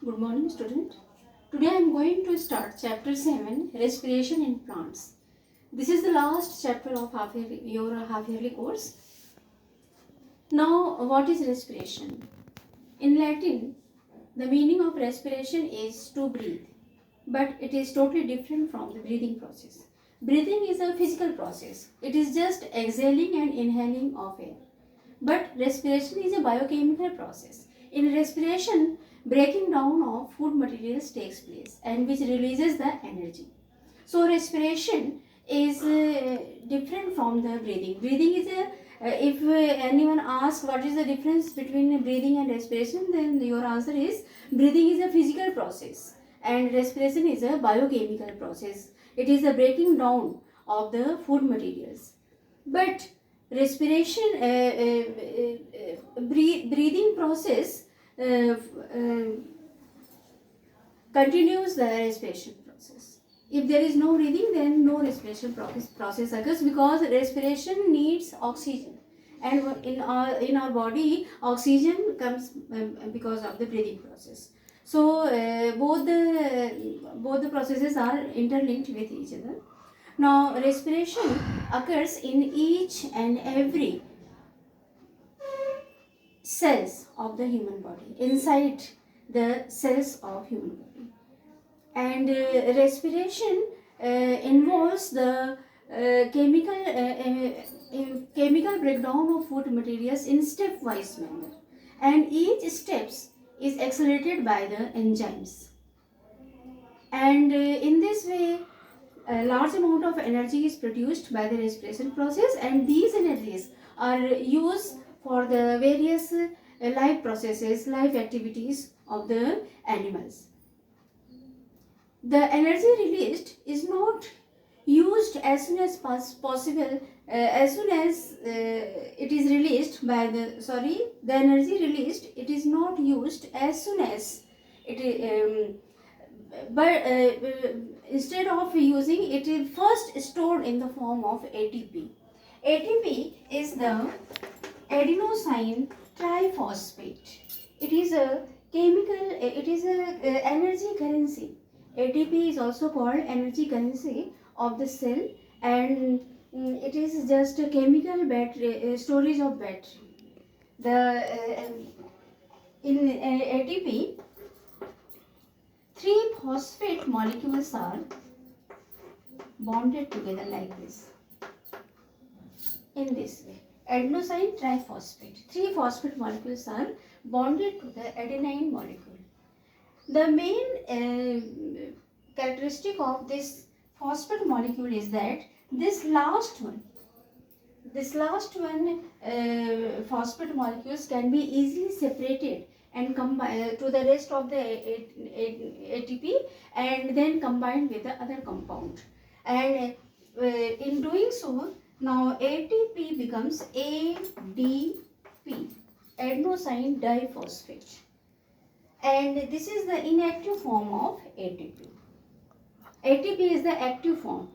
Good morning, student. Today I am going to start chapter 7, respiration in plants. This is the last chapter of your half yearly course. Now, what is respiration? In Latin, the meaning of respiration is to breathe, but it is totally different from the breathing process. Breathing is a physical process. It is just exhaling and inhaling of air. But respiration is a biochemical process. In respiration, breaking down of food materials takes place and which releases the energy. So respiration is different from the breathing. Breathing is a if anyone asks what is the difference between breathing and respiration, then your answer is breathing is a physical process and respiration is a biochemical process. It is a breaking down of the food materials. But respiration breathing process continues the respiration process. If there is no breathing, then no respiration process occurs, because respiration needs oxygen, and in our body oxygen comes because of the breathing process. So both the processes are interlinked with each other. Now, respiration occurs in each and every cells of the human body, inside the cells of human body. And respiration involves the chemical breakdown of food materials in stepwise manner, and each steps is accelerated by the enzymes. And in this way, a large amount of energy is produced by the respiration process, and these energies are used for the various life processes, life activities of the animals. The energy released is not used as soon as possible, as soon as it is released by the energy released, it is not used as soon as it instead of using it is first stored in the form of ATP. ATP is the adenosine triphosphate. It is a energy currency. ATP is also called energy currency of the cell, and it is just a chemical battery, storage of battery. In ATP, 3 phosphate molecules are bonded together like this, in this way. Adenosine triphosphate. 3 phosphate molecules are bonded to the adenine molecule. The main characteristic of this phosphate molecule is that this last one phosphate molecules can be easily separated and combined to the rest of the ATP, and then combined with the other compound, and in doing so, now ATP becomes ADP, adenosine diphosphate, and this is the inactive form of ATP. ATP is the active form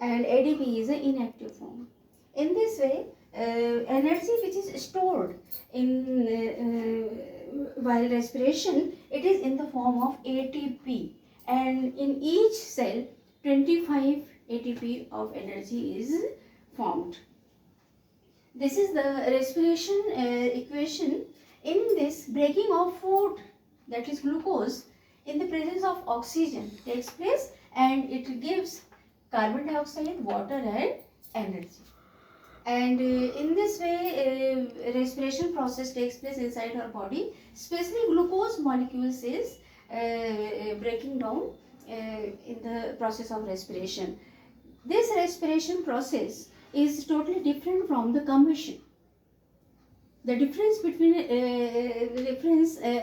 and ADP is the inactive form. In this way, energy which is stored in while respiration, it is in the form of ATP, and in each cell 25 ATP of energy is formed. This is the respiration equation. In this, breaking of food, that is glucose, in the presence of oxygen takes place, and it gives carbon dioxide, water and energy. And in this way, respiration process takes place inside our body, especially glucose molecules is breaking down in the process of respiration. This respiration process is totally different from the combustion. The difference between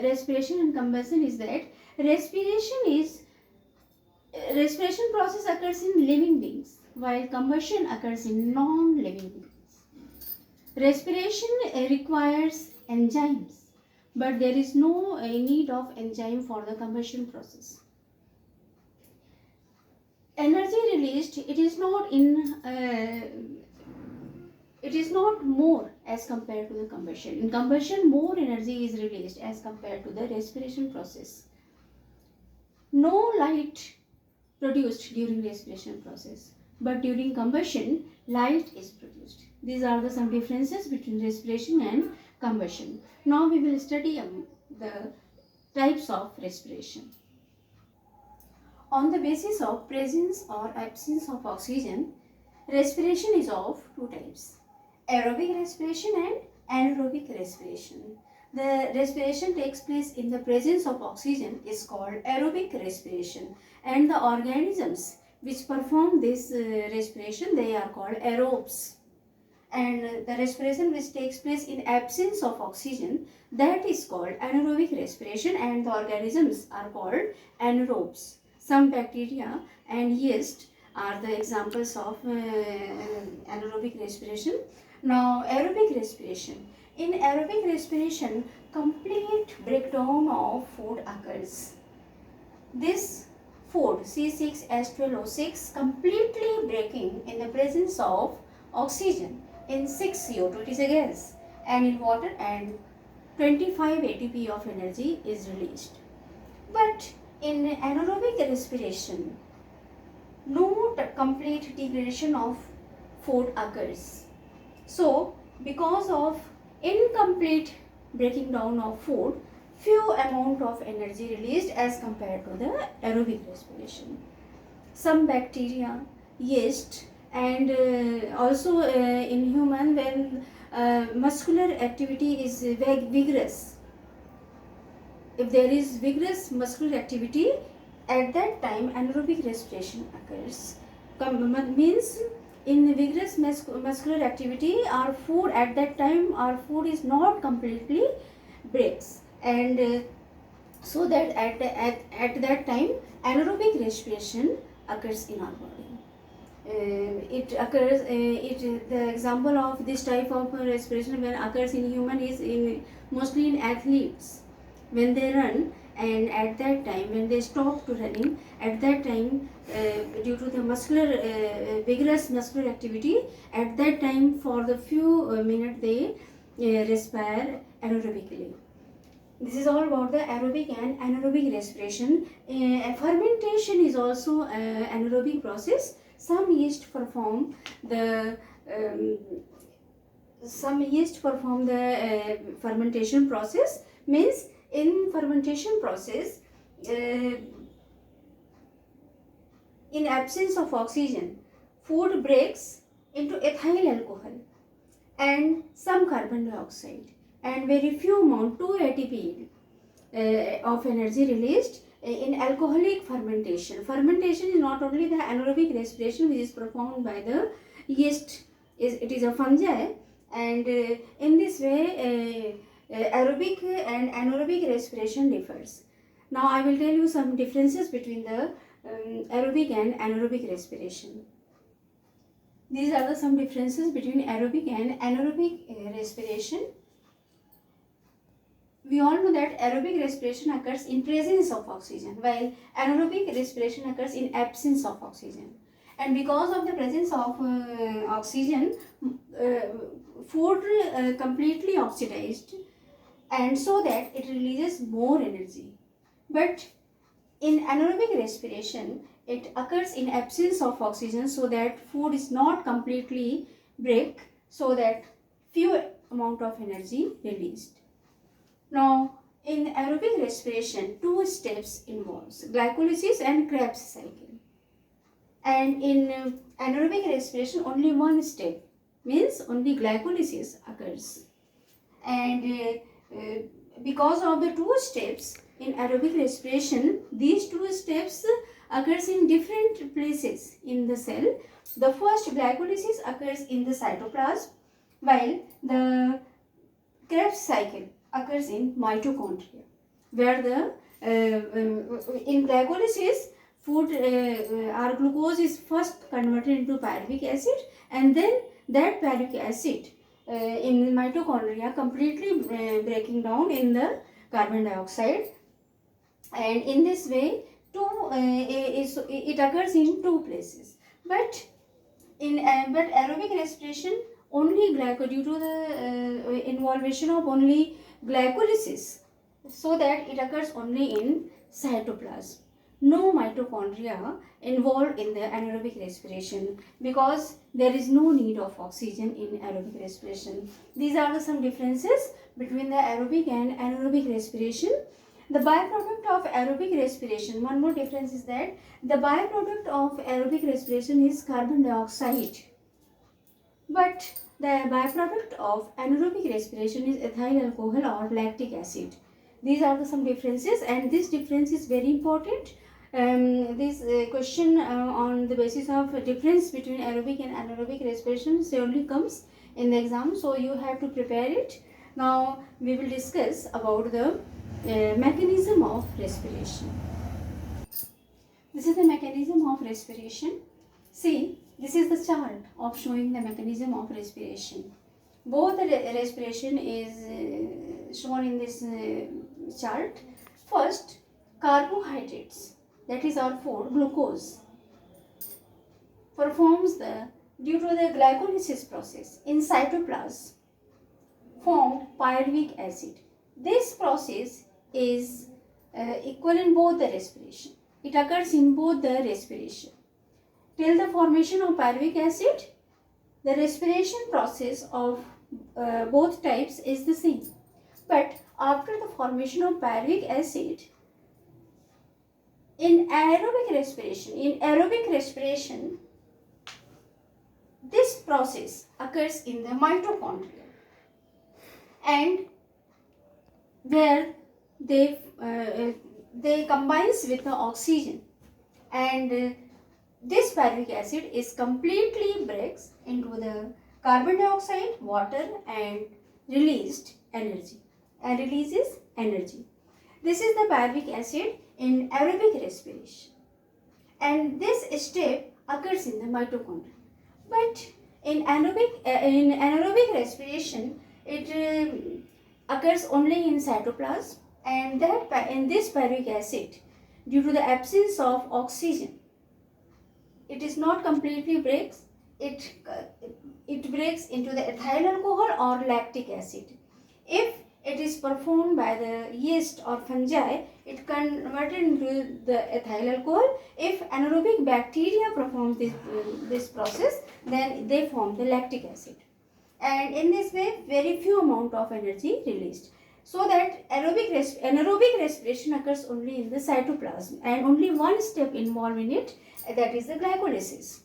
respiration and combustion is that respiration process occurs in living beings, while combustion occurs in non-living beings. Respiration requires enzymes, but there is no need of enzyme for the combustion process. Energy released, it is not more as compared to the combustion. In combustion, more energy is released as compared to the respiration process. no light produced during respiration process, but during combustion light is produced. These are the some differences between respiration and combustion. Now we will study the types of respiration. On the basis of presence or absence of oxygen, respiration is of two types: aerobic respiration and anaerobic respiration. The respiration takes place in the presence of oxygen is called aerobic respiration, and the organisms which perform this respiration, they are called aerobes. And the respiration which takes place in absence of oxygen, that is called anaerobic respiration, and the organisms are called anaerobes. Some bacteria and yeast are the examples of anaerobic respiration. Now aerobic respiration. In aerobic respiration, complete breakdown of food occurs. This food C6H12O6 completely breaking in the presence of oxygen in 6CO2, it is a gas, and in water, and 25 ATP of energy is released. But in anaerobic respiration, no complete degradation of food occurs. So because of incomplete breaking down of food, few amount of energy released as compared to the aerobic respiration. Some bacteria, yeast, and also in human, when muscular activity is vigorous, if there is vigorous muscular activity, at that time anaerobic respiration occurs. Means in vigorous muscular activity, our food at that time, our food is not completely breaks, and so that at that time anaerobic respiration occurs in our body. It occurs, the example of this type of respiration when occurs in human is mostly in athletes when they run, and at that time when they stop to running, at that time due to the vigorous muscular activity, at that time for the few minutes they respire anaerobically. This is all about the aerobic and anaerobic respiration. Fermentation is also an anaerobic process. Some yeast perform the fermentation process. Means in fermentation process, in absence of oxygen, food breaks into ethyl alcohol and some carbon dioxide, and very few amount 2 ATP of energy released in alcoholic fermentation. Fermentation is not only the anaerobic respiration which is performed by the yeast, it is a fungi, and in this way aerobic and anaerobic respiration differs. Now I will tell you some differences between the aerobic and anaerobic respiration. These are the some differences between aerobic and anaerobic respiration. We all know that aerobic respiration occurs in presence of oxygen, while anaerobic respiration occurs in absence of oxygen. And because of the presence of oxygen, food completely oxidized, and so that it releases more energy. But in anaerobic respiration, it occurs in absence of oxygen, so that food is not completely break, so that few amount of energy released. Now, in aerobic respiration, two steps involves glycolysis and Krebs cycle. And in anaerobic respiration, only one step, means only glycolysis occurs. And because of the two steps in aerobic respiration, these two steps occurs in different places in the cell. The first glycolysis occurs in the cytoplasm, while the Krebs cycle occurs in mitochondria, where the in glycolysis food our glucose is first converted into pyruvic acid, and then that pyruvic acid in mitochondria completely breaking down in the carbon dioxide, and in this way it occurs in two places. But in but aerobic respiration, only due to the involvement of only glycolysis, so that it occurs only in cytoplasm. no mitochondria involved in the anaerobic respiration because there is no need of oxygen in aerobic respiration. These are some differences between the aerobic and anaerobic respiration. The byproduct of aerobic respiration, one more difference is that the byproduct of aerobic respiration is carbon dioxide, but the byproduct of anaerobic respiration is ethyl alcohol or lactic acid. These are some differences, and this difference is very important. This question on the basis of difference between aerobic and anaerobic respiration surely comes in the exam, so you have to prepare it. Now we will discuss about the mechanism of respiration. This is the mechanism of respiration. See, this is the chart of showing the mechanism of respiration. Both the respiration is shown in this chart. First, carbohydrates, that is our food, glucose, performs due to the glycolysis process in cytoplasm, formed pyruvic acid. This process is equal in both the respiration. It occurs in both the respiration. Till the formation of pyruvic acid, the respiration process of both types is the same. But after the formation of pyruvic acid, in aerobic respiration, this process occurs in the mitochondria, and where they combines with the oxygen, and this pyruvic acid is completely breaks into the carbon dioxide, water, and releases energy. This is the pyruvic acid in aerobic respiration, and this step occurs in the mitochondria. But in anaerobic respiration, it occurs only in cytoplasm, and that in this pyruvic acid, due to the absence of oxygen, it is not completely breaks. It breaks into the ethyl alcohol or lactic acid. If it is performed by the yeast or fungi, it converted into the ethyl alcohol. If anaerobic bacteria performs this process, then they form the lactic acid. And in this way, very few amount of energy released. So that anaerobic respiration occurs only in the cytoplasm, and only one step involved in it, that is the glycolysis.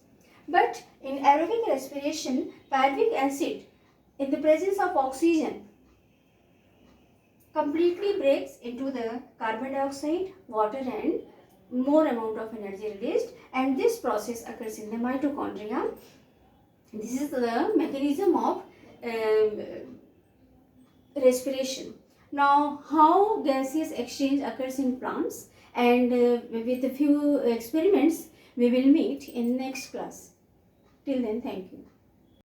But in aerobic respiration, pyruvic acid in the presence of oxygen completely breaks into the carbon dioxide, water, and more amount of energy released, and this process occurs in the mitochondria. This is the mechanism of respiration. Now, how gaseous exchange occurs in plants, and with a few experiments we will meet in next class. Till then, thank you.